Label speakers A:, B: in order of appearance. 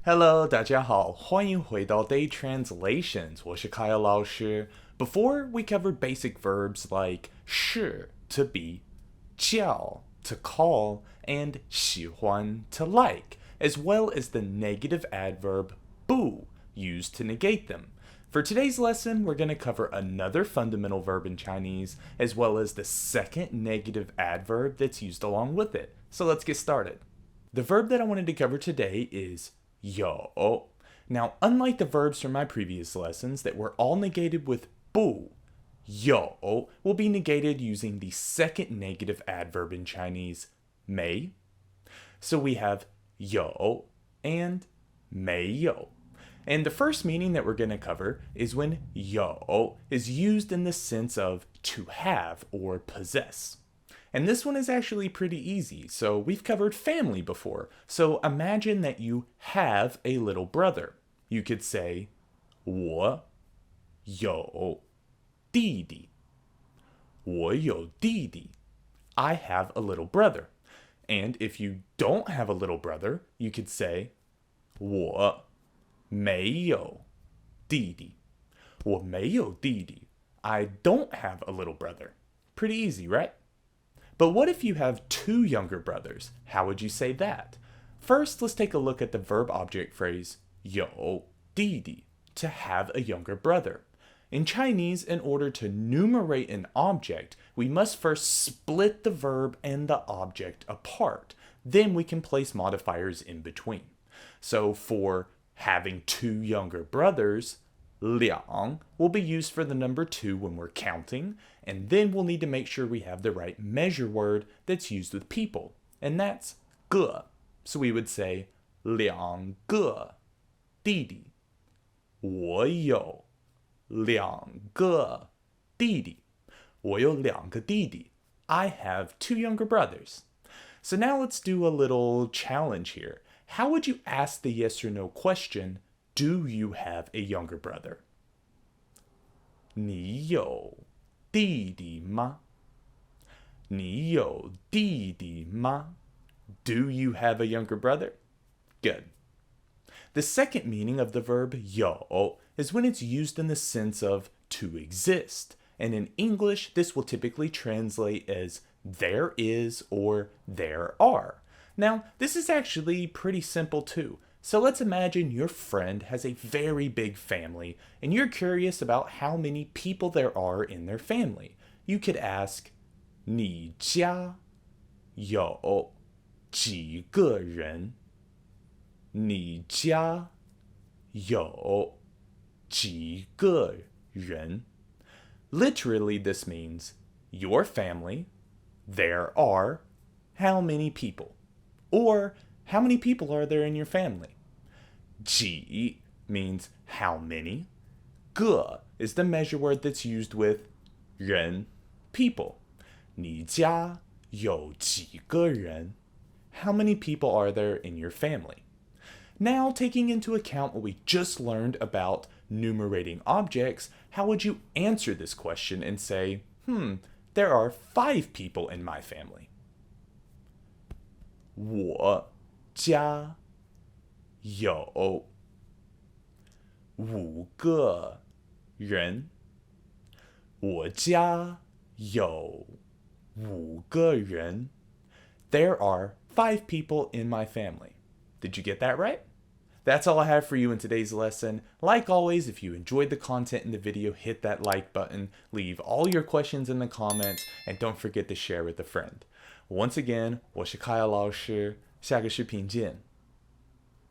A: Hello，大家好，欢迎回到 Day Translations. 我是 Kyle Laoshi. Before we covered basic verbs like 是 to be, 叫 to call, and 喜欢 to like, as well as the negative adverb 不 used to negate them. For today's lesson, we're going to cover another fundamental verb in Chinese, as well as the second negative adverb that's used along with it. So let's get started. The verb that I wanted to cover today is 有. Now, unlike the verbs from my previous lessons that were all negated with 不, 有 will be negated using the second negative adverb in Chinese, 没. So we have 有 and 没有. And the first meaning that we're going to cover is when 有 is used in the sense of to have or possess. And this one is actually pretty easy. So we've covered family before. So imagine that you have a little brother. You could say 我有弟弟. 我有弟弟. I have a little brother. And if you don't have a little brother, you could say 我没有弟弟. 我没有弟弟. I don't have a little brother. Pretty easy, right? But what if you have two younger brothers? How would you say that? First, let's take a look at the verb object phrase 有弟弟, to have a younger brother. In Chinese, in order to numerate an object, we must first split the verb and the object apart. Then we can place modifiers in between. So for having two younger brothers, 两 will be used for the number 2 when we're counting, and then we'll need to make sure we have the right measure word that's used with people, and that's 个. So we would say 两个弟弟. 我有两个弟弟. 我有两个弟弟. I have two younger brothers. So now let's do a little challenge here. How would you ask the yes or no question, do you have a younger brother? 你有弟弟吗? 你有弟弟吗? Do you have a younger brother? Good. The second meaning of the verb 有 is when it's used in the sense of to exist. And in English, this will typically translate as there is or there are. Now, this is actually pretty simple too. So let's imagine your friend has a very big family and you're curious about how many people there are in their family. You could ask, 你家有几个人? 你家有几个人? Literally, this means your family, there are how many people? Or how many people are there in your family? 几 means how many. 个 is the measure word that's used with 人, people. 你家有几个人? How many people are there in your family? Now, taking into account what we just learned about numerating objects, how would you answer this question and say, there are 5 people in my family? 我家有5个人. 我家有5个人. There are 5 people in my family. Did you get that right? That's all I have for you in today's lesson. Like always, if you enjoyed the content in the video, hit that like button, leave all your questions in the comments, and don't forget to share with a friend. Once again, 我是 Kyle 老师，下个视频见。